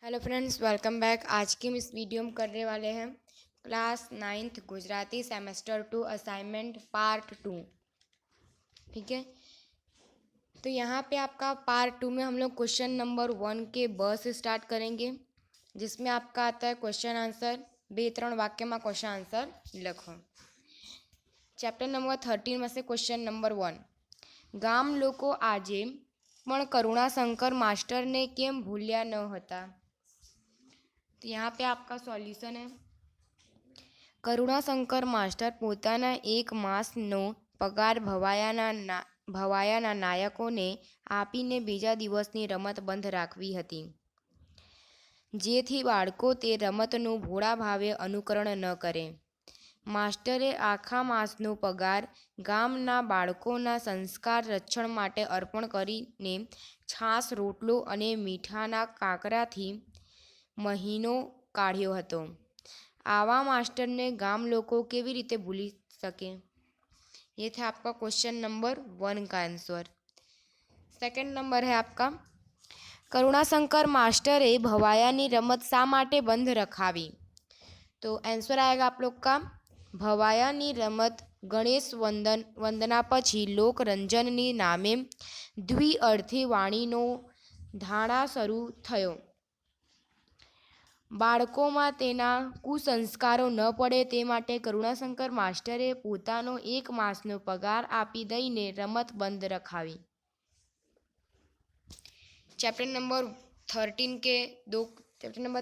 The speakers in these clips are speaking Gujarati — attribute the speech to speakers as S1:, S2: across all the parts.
S1: Hello friends, welcome back. आज की हम इस वीडियो में करने वाले हैं class 9th Gujarati semester 2 assignment part 2। ठीक है, तो यहाँ पे आपका पार्ट 2 में हम लोग क्वेश्चन नंबर 1 के ब से स्टार्ट करेंगे, जिसमें आपका आता है क्वेश्चन आंसर। 2-3 वाक्य में क्वेश्चन आंसर लखो। चैप्टर नंबर 13 में से क्वेश्चन नंबर 1, गाम लोको आजे पण करुणाशंकर मास्टर ने केम भूल्या न हता। तो यहाँ पे आपका सॉल्यूशन है, करुणाशंकर मास्टर પોતાના 1 માસનો પગાર ભવાયાના નાયકોને આપીને બીજા દિવસની રમત બંધ રાખવી હતી, જેથી બાળકો તે રમતનું ભોળા ભાવે અનુકરણ ન કરે. માસ્ટરે આખા માસનો પગાર ગામના બાળકોના સંસ્કાર રક્ષણ માટે અર્પણ કરીને છાશ, રોટલો અને મીઠાના કાકરાથી મહિનો કાઢ્યો હતો. आवा मास्टर ने गाम लोगों केवी रीते भूली सके. ये था आपका क्वेश्चन नंबर 1 का आंसर। सेकंड नंबर है आपका, करुणाशंकर मास्टरे भवायानी रमत शा माटे बंध रखावी. तो आंसर आएगा आप लोग का, भवायानी रमत गणेश वंदना पछी लोकरंजननी नामे द्विअर्थी वाणीनो धारणा शरू थयो. બાળકોમાં તેના કુસંસ્કારો ન પડે તે માટે કરુણાશંકર માસ્ટરે પોતાનો 1 માસનો પગાર આપી દઈને રમત બંધ રખાવી. चैप्टर नंबर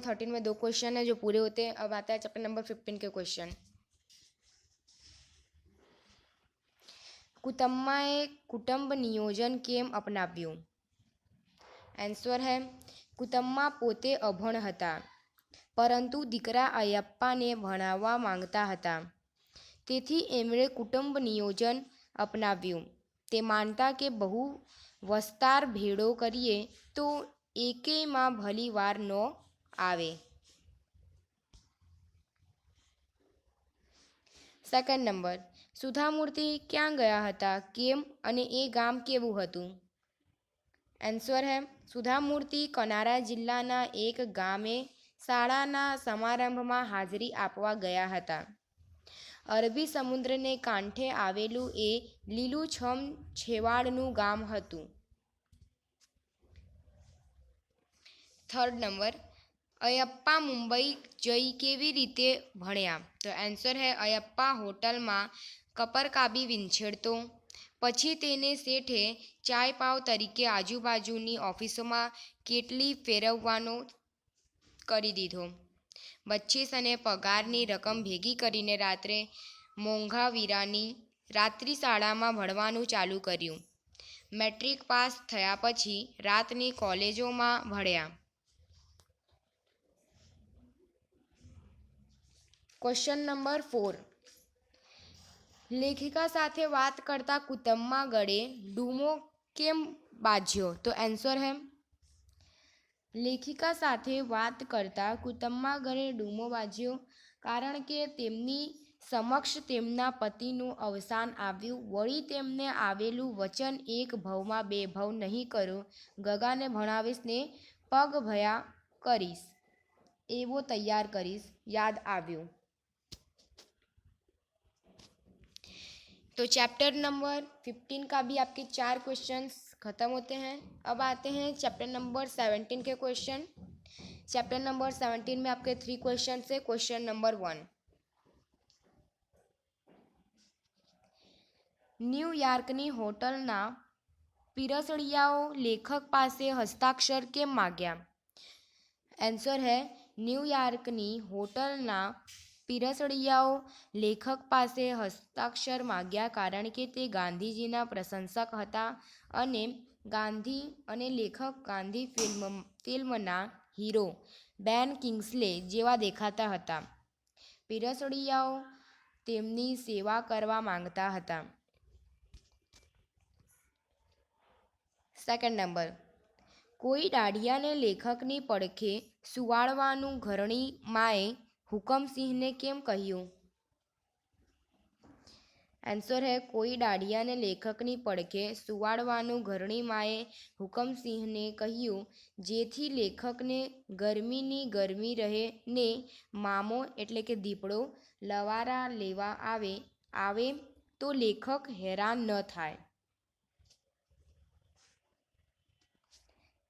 S1: 13 में 2 क्वेश्चन है जो पूरे होते हैं. अब आता है चैप्टर नंबर 15 के क्वेश्चन. कुटुंबाए कुटुंब नियोजन केम अपनाव्યું. आंसर है, कुटुंबમાં પોતે અભણ હતા, પરંતુ દીકરા અયપ્પાને ભણાવવા માંગતા હતા, તેથી એમણે કુટુંબ નિયોજન અપનાવ્યું. તે માનતા કે બહુ વસ્તાર ભેળો કરીએ તો એકેયમાં ભલી વાર ન આવે. સેકન્ડ નંબર, સુધામૂર્તિ ક્યાં ગયા હતા, કેમ અને એ ગામ કેવું હતું. આન્સર है, સુધામૂર્તિ કનારા જિલ્લાના એક ગામે શાળાના સમારંભમાં હાજરી આપવા ગયા હતા. અરબી સમુદ્રને કાંઠે આવેલું એ લીલુંછમ છેવાડનું ગામ હતું. થર્ડ નંબર, અયપ્પા મુંબઈ જઈ કેવી રીતે ભણ્યા. તો આન્સર है, અયપ્પા હોટલમાં કપરકાબી વીંછળતો. પછી તેને શેઠે ચાય પાવ તરીકે આજુબાજુની ઓફિસોમાં કેટલી ફેરવવાનો કરી દીધો. બક્ષિસ અને પગારની રકમ ભેગી કરીને રાત્રે મોંઘાવીરાની રાત્રિ શાળામાં ભણવાનું ચાલુ કર્યું. મેટ્રિક પાસ થયા પછી રાતની કોલેજોમાં ભણ્યા. ક્વેશ્ચન નંબર 4, લેખિકા સાથે વાત કરતા કુટુંબમાં ગળે ડૂમો કેમ બાજ્યો. તો આન્સર है, લેખિકા સાથે વાત કરતા કુટુંબમાં ગળે ડૂમો બાજ્યો કારણ કે તેમની સમક્ષ તેમના પતિનું અવસાન આવ્યું. વળી તેમને આવેલું વચન 1 ભવમાં 2 ભવ નહીં કરું, ગગાને ભણાવીશ ને પગ ભયા કરીશ, એવો તૈયાર કરીશ, યાદ આવ્યું. तो चैप्टर नंबर 15 का भी आपके 4 क्वेश्चंस ख़त्म होते हैं. अब आते हैं चैप्टर नंबर 17 के क्वेश्चन. चैप्टर नंबर 17 में आपके 3 क्वेश्चन है. क्वेश्चन नंबर 1, ન્યૂયોર્કની હોટલના પીરસણિયાઓ લેખક પાસે હસ્તાક્ષર કેમ માગ્યા. આન્સર है, ન્યૂયોર્કની હોટલના પીરસણિયાઓ લેખક પાસે હસ્તાક્ષર માગ્યા કારણ કે તે ગાંધીજીના પ્રશંસક હતા અને ગાંધી અને લેખક ગાંધી ફિલ્મના હીરો બેન કિંગ્સલે જેવા દેખાતા હતા. પીરસણિયાઓ તેમની સેવા કરવા માંગતા હતા. સેકન્ડ નંબર, કોઈ દાઢિયાને લેખકની પડખે સુવાડવાનું ઘરણી માએ હુકમસિંહને કેમ કહ્યું. આન્સર है કોઈ દાઢિયાને લેખકની પડખે સુવાડવાનું ઘરણી માએ હુકમસિંહને કહ્યું, જેથી લેખકને ગરમીની ગરમી રહે ને મામો એટલે કે દીપડો લવારા લેવા આવે તો લેખક હેરાન ન થાય.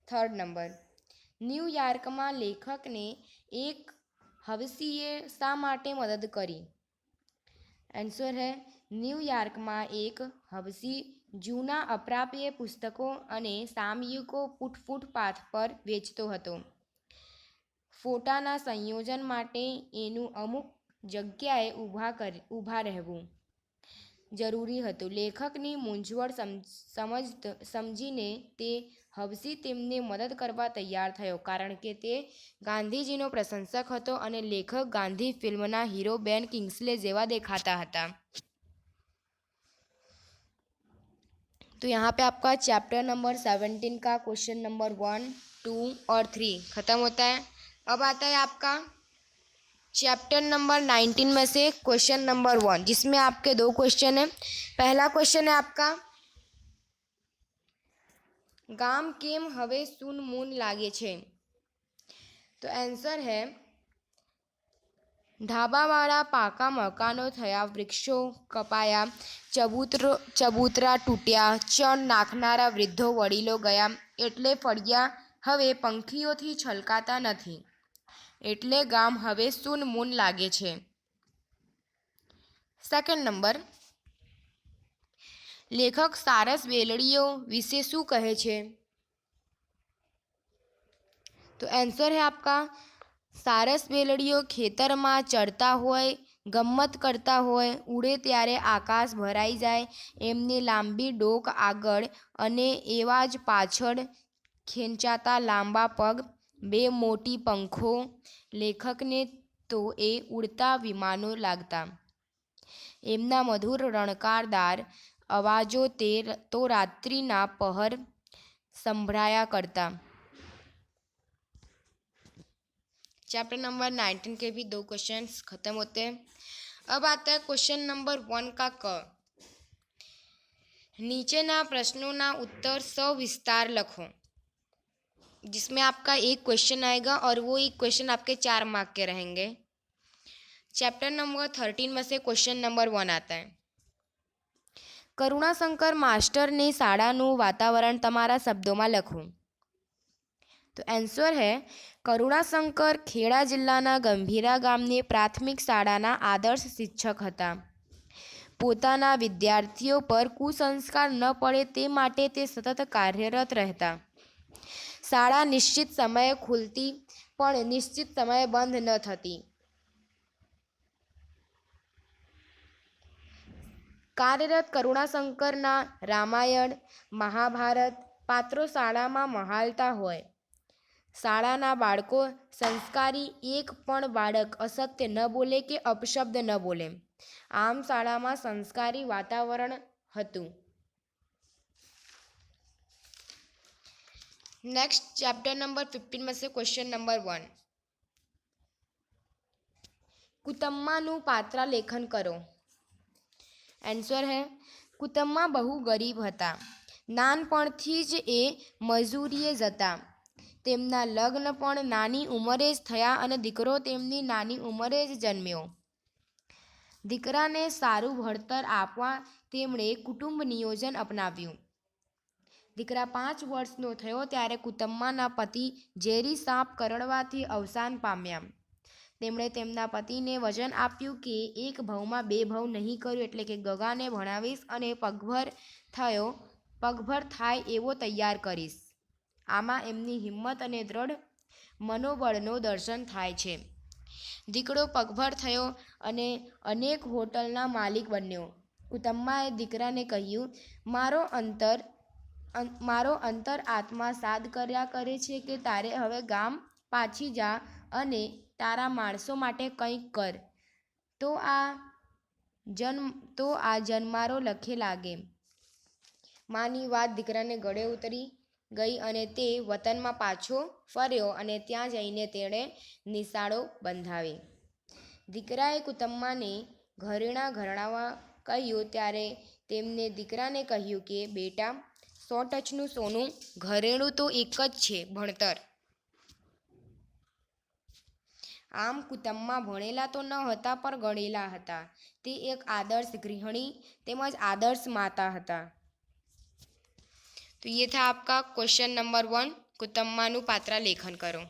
S1: 3rd નંબર, ન્યૂયોર્કમાં લેખકને એક હવસીએ શા માટે મદદ કરી? આન્સર है ન્યૂયોર્કમાં એક હવસી જૂના અપ્રાપ્ય પુસ્તકો અને સામયિકો ફૂટપાથ પર વેચતો હતો. ફોટાના સંયોજન માટે એનું અમુક જગ્યાએ ઊભા રહેવું જરૂરી હતું. લેખકની મૂંઝવણ સમજીને તે હવસી તેમને મદદ કરવા તૈયાર થયો, કારણ કે તે ગાંધીજીનો પ્રશંસક હતો અને લેખક ગાંધી ફિલ્મના હીરો બેન કિંગ્સલે જેવા देखाता હતા. तो यहाँ पे आपका चैप्टर नंबर 17 का क्वेश्चन नंबर 1, 2 और 3 खत्म होता है. अब आता है आपका चैप्टर नंबर 19 में से क्वेश्चन नंबर 1, जिसमें आपके 2 क्वेश्चन है. पहला क्वेश्चन है आपका, गाम केम हवे सून मून लागे छे? तो आंसर है, ધાબાવાળા પાકા મકાનો થયા, વૃક્ષો કપાયા, ચબૂતરા તૂટ્યા, ચણ નાખનારા વૃદ્ધો વડીલો ગયા, એટલે ફળિયા હવે પંખીઓથી છલકાતા નથી, એટલે ગામ હવે સૂન મૂન લાગે છે. સેકન્ડ નંબર, લેખક સારસ વેલડીઓ વિશે શું કહે છે? તો આન્સર है आपका, સારસ વેલડીઓ ખેતરમાં ચરતા હોય, ગમ્મત કરતા હોય, ઉડે ત્યારે આકાશ ભરાઈ જાય, એમને લાંબી ડોક આગળ અને એવા જ પાછળ ખેંચાતા લાંબા પગ, 2 મોટી પંખો. લેખકને તો એ ઉડતા વિમાનો લાગતા. એમના મધુર રણકારદાર અવાજો તો રાત્રિના પહર સંભળાયા करता. चैप्टर नंबर 19 के भी 2 क्वेश्चंस खत्म होते हैं. अब आता है क्वेश्चन नंबर 1 का क. नीचेना प्रश्नों उत्तर सविस्तार लिखो, जिसमें आपका एक क्वेश्चन आएगा और वो एक क्वेश्चन आपके 4 मार्क के रहेंगे. चैप्टर नंबर 13 में से क्वेश्चन नंबर 1 आता है, करुणाशंकर मास्टर ने शाळाનું वातावरण તમારા શબ્દોમાં લખો. तो आंसर है, करुणाशंकर खेड़ा जिल्लाना गंभीरा गामनी प्राथमिक शाळाना आदर्श शिक्षक हता. पोताना विद्यार्थीओ पर कुसंस्कार न पड़े ते माटे ते सतत कार्यरत रहता. शाळा निश्चित समये खुलती पण निश्चित समये बंध न थती. कार्यरत करुणाशंकरना रामायण महाभारत पात्रों शाळामां महालता होय. શાળાના બાળકો સંસ્કારી, એક પણ બાળક અસત્ય ન બોલે કે અપશબ્દ ન બોલે, આમ શાળામાં સંસ્કારી વાતાવરણ હતું. नेक्स्ट चैप्टर नंबर 15 में से क्वेश्चन नंबर 1, કુટુંબમાંનું પાત્ર લેખન કરો. આન્સર है, કુટુંબમાં બહુ ગરીબ હતા. નાનપણથી જ એ મજૂરીએ જતા. તેમના લગ્ન પણ નાની ઉંમરે જ થયા અને દીકરો તેમની નાની ઉંમરે જ જન્મ્યો. દીકરાને સારું ભણતર આપવા તેમણે કુટુંબ નિયોજન અપનાવ્યું. દીકરા 5 વર્ષનો થયો ત્યારે કુટુંબમાંના પતિ ઝેરી સાપ કરડવાથી અવસાન પામ્યા. તેમણે તેમના પતિને વચન આપ્યું કે એક ભાવમાં 2 ભાવ નહીં કર્યું, એટલે કે ગગાને ભણાવીશ અને પગભર થાય એવો તૈયાર કરીશ. આમાં એમની હિંમત અને દ્રઢ મનોબળનો દર્શન થાય છે. દીકરો પગભર થયો અને અનેક હોટલના માલિક બન્યો. કુટુંબમાંએ દીકરાને કહ્યું, મારો અંતર આત્મા સાદ કર્યા કરે છે કે તારે હવે ગામ પાછી જા અને તારા માણસો માટે કંઈક કર, તો આ જન્મારો લખે લાગે. માની વાત દીકરાને ગળે ઉતરી ગઈ અને તે વતનમાં પાછો ફર્યો અને ત્યાં જઈને તેણે નિશાળો બંધાવી. દીકરાએ કુટુંબમાંને ઘરેણાં કહ્યું ત્યારે તેમને દીકરાને કહ્યું કે બેટા, 100 ટચનું સોનું ઘરેણું તો એક જ છે, ભણતર. આમ કુટુંબમાં ભણેલા તો ન હતા પણ ગણેલા હતા. તે એક આદર્શ ગૃહિણી તેમજ આદર્શ માતા હતા. तो ये था आपका क्वेश्चन नंबर 1, कुटुंबानु पात्र लेखन करो.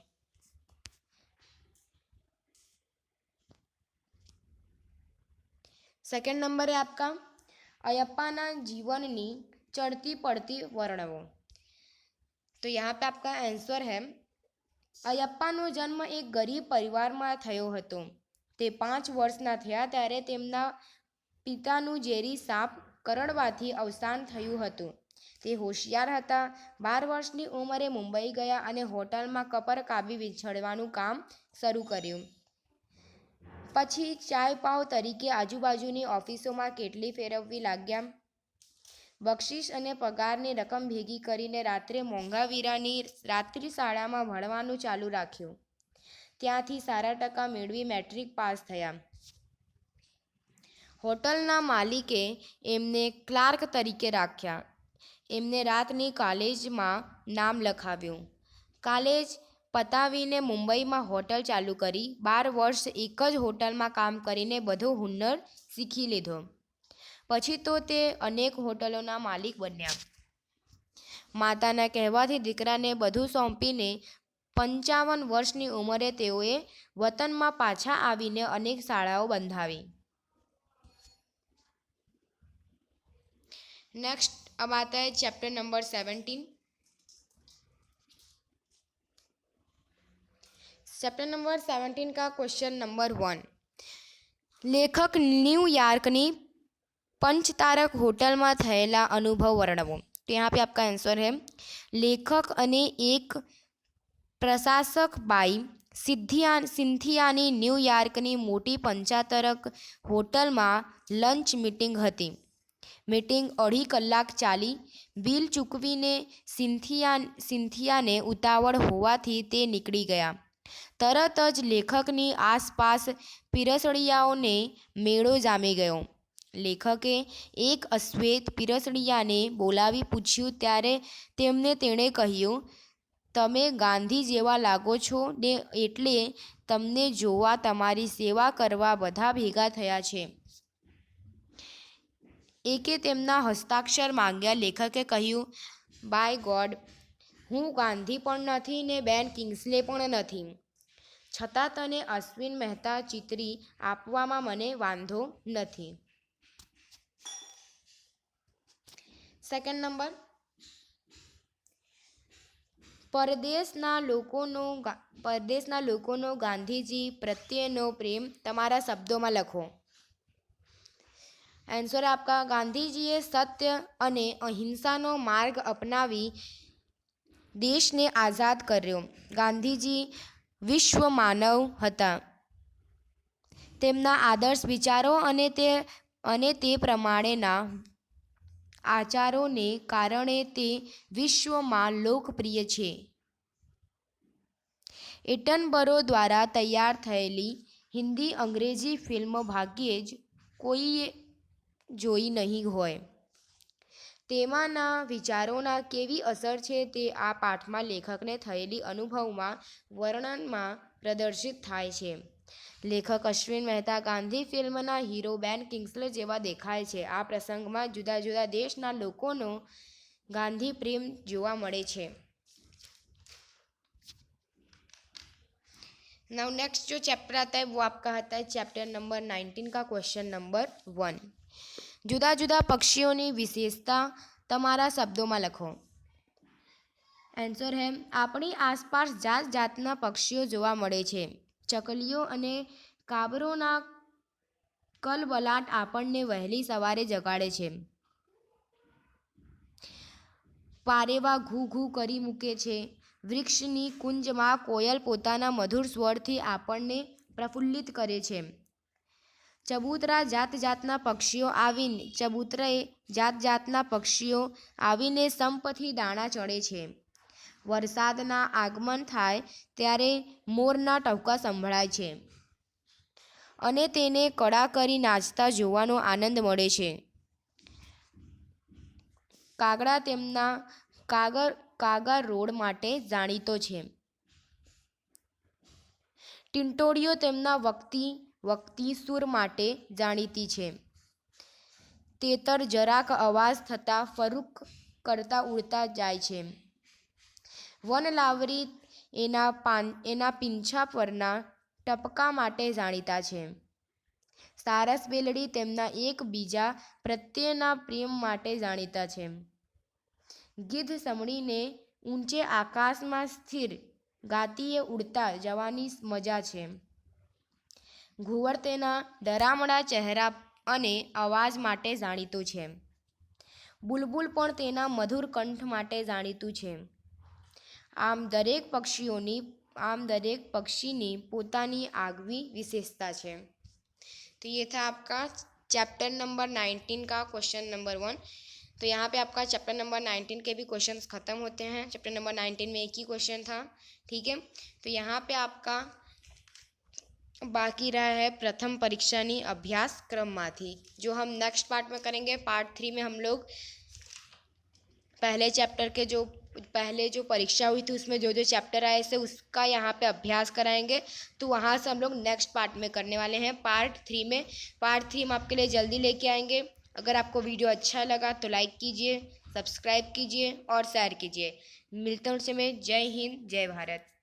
S1: सेकंड नंबर है आपका अयप्पा जीवननी चढ़ती पड़ती वर्णवो. तो यहाँ पे आपका आंसर है अयप्पानो जन्म एक गरीब परिवार में थयो हतो. ते 5 वर्षना थया त्यारे तेमना पितानु झेरी साप करड़वाथी अवसान थयुं हतुं. તે હોશિયાર હતા. 12 વર્ષની ઉંમરે મુંબઈ ગયા અને હોટલમાં કપરકાબી વીછળવાનું કામ શરૂ કર્યું. પછી ચાય પાવ તરીકે આજુબાજુની ઓફિસોમાં કેટલી ફેરવવી લાગ્યા. બક્ષિસ અને પગારની રકમ ભેગી કરીને રાત્રે મોંઘાવીરાની રાત્રિ શાળામાં ભણવાનું ચાલુ રાખ્યું. ત્યાંથી સારા ટકા મેળવી મેટ્રિક પાસ થયા. હોટલના માલિકે એમને ક્લાર્ક તરીકે રાખ્યા. એમને રાતની કોલેજમાં નામ લખાવ્યું. કોલેજ પતાવીને મુંબઈમાં હોટલ ચાલુ કરી. 12 વર્ષ એક જ હોટલમાં કામ કરીને બધો હુન્નર શીખી લીધો. પછી તો તે અનેક હોટલોના માલિક બન્યા. માતાના કહેવાથી દીકરાને બધું સોંપીને 55 વર્ષની ઉંમરે તેઓએ વતનમાં પાછા આવીને અનેક શાળાઓ બંધાવી. नेक्स्ट अब आता है चैप्टर नंबर 17. चैप्टर नंबर 17 का क्वेश्चन नंबर 1. लेखक न्यूयॉर्कनी पंचतारक होटल में थयेला अनुभव वर्णवो. तो यहाँ पे आपका आंसर है लेखक अने एक प्रशासक बाई सिंथियानी न्यूयॉर्कनी मोटी पंचतारक होटल में लंच मीटिंग हती. मीटिंग 2.5 કલાક ચાલી. બિલ ચૂકવીને સિન્થિયાને ઉતાવળ હોવાથી તે નીકળી ગયા. તરત જ લેખકની આસપાસ પીરસડિયાઓને મેળો જામી ગયો. લેખકે એક અશ્વેત પીરસડિયાને બોલાવી પૂછ્યું ત્યારે તેણે કહ્યું, તમે ગાંધી જેવા લાગો છો ને એટલે તમને જોવા તમારી સેવા કરવા બધા ભેગા થયા છે. એકે તેમના હસ્તાક્ષર માંગ્યા. લેખકે કહ્યું, બાય ગોડ, હું ગાંધી પણ નથી ને બેન કિંગ્સલે પણ નથી, છતાં તને અશ્વિન મહેતા ચિતરી આપવામાં મને વાંધો નથી. સેકન્ડ નંબર, પરદેશના લોકોનો ગાંધીજી પ્રત્યેનો પ્રેમ તમારા શબ્દોમાં લખો. आंसर है आपका गांधीजीए सत्य अने अहिंसानो मार्ग अपनावी देश ने आज़ाद कर्यो. गांधीजी विश्व मानव हता. तेमना आदर्श विचारो अने ते प्रमाणेना आचारोने कारणे ते विश्वमां लोकप्रिय छे. एटनबरो द्वारा तैयार थयेली हिंदी अंग्रेजी फिल्म भाग्ये ज कोईए જોઈ નહીં હોય. તેમાંના વિચારોના કેવી અસર છે તે આ પાઠમાં લેખકને થયેલી અનુભવમાં વર્ણનમાં પ્રદર્શિત થાય છે. લેખક અશ્વિન મહેતા ગાંધી ફિલ્મના હીરો બેન કિંગ્સલે જેવા દેખાય છે. આ પ્રસંગમાં જુદા જુદા દેશના લોકોનો ગાંધી પ્રેમ જોવા મળે છે. नाउ नेक्स्ट जो चैप्टर आता है वो आपका आता है चैप्टर नंबर 19 का क्वेश्चन नंबर 1. जुदा जुदा पक्षीओनी विशेषता तमारा शब्दों में लखो. आंसर है अपनी आसपास जात जातना पक्षीओ जोवा मळे छे. चकलीओ अने काबरोना कलबलाट आपणने वहेली सवारे जगाड़े छे. पारेवा घू घू करी मूके छे. वृक्षनी कुंजमां कोयल पोताना मधुर स्वरथी आपणने प्रफुल्लित करे छे. चबूतराए जात जातना पक्षीओ आवीने संपथी दाणा चढ़े छे. वरसादना आगमन थाय त्यारे मोरना टहका संभळाय छे. અને તેને કળા કરી નાચતા જોવાનો આનંદ મળે છે. કાગડા તેમના કાગા રોડ માટે જાણીતો છે. ટીંટોળીઓ તેમના વક્તી સૂર માટે જાણીતી છે. તેતર જરાક અવાજ થતાં ફરુક કરતા ઉડતા જાય છે. વનલાવરી એના પીંછા પરના ટપકા માટે જાણીતા છે. સારસ બેલડી તેમના એકબીજા પ્રત્યેના પ્રેમ માટે જાણીતા છે. ગીધ સમડીને ઊંચે આકાશમાં સ્થિર ગતિએ ઉડતા જવાની મજા છે. ઘુવડ તેના ડરામણા ચહેરા અને અવાજ માટે જાણીતું છે. બુલબુલ પણ તેના મધુર કંઠ માટે જાણીતું છે. આમ દરેક पक्षी પોતાની આગવી विशेषता છે. तो ये था आपका चैप्टर नंबर 19 का क्वेश्चन नंबर 1. तो यहाँ पे आपका चैप्टर नंबर 19 के भी क्वेश्चंस ख़त्म होते हैं. चैप्टर नंबर 19 में एक ही क्वेश्चन था. ठीक है, तो यहाँ पे आपका बाकी रहा है प्रथम परीक्षानी अभ्यास क्रमમાંથી, जो हम नेक्स्ट पार्ट में करेंगे. पार्ट 3 में हम लोग पहले चैप्टर के पहले जो परीक्षा हुई थी उसमें जो चैप्टर आए थे उसका यहाँ पे अभ्यास कराएंगे. तो वहाँ से हम लोग नेक्स्ट पार्ट में करने वाले हैं पार्ट 3 में. पार्ट 3 हम आपके लिए जल्दी लेके आएंगे. अगर आपको वीडियो अच्छा लगा तो लाइक कीजिए, सब्सक्राइब कीजिए और शेयर कीजिए. मिलते हैं उसमें. जय हिंद, जय भारत.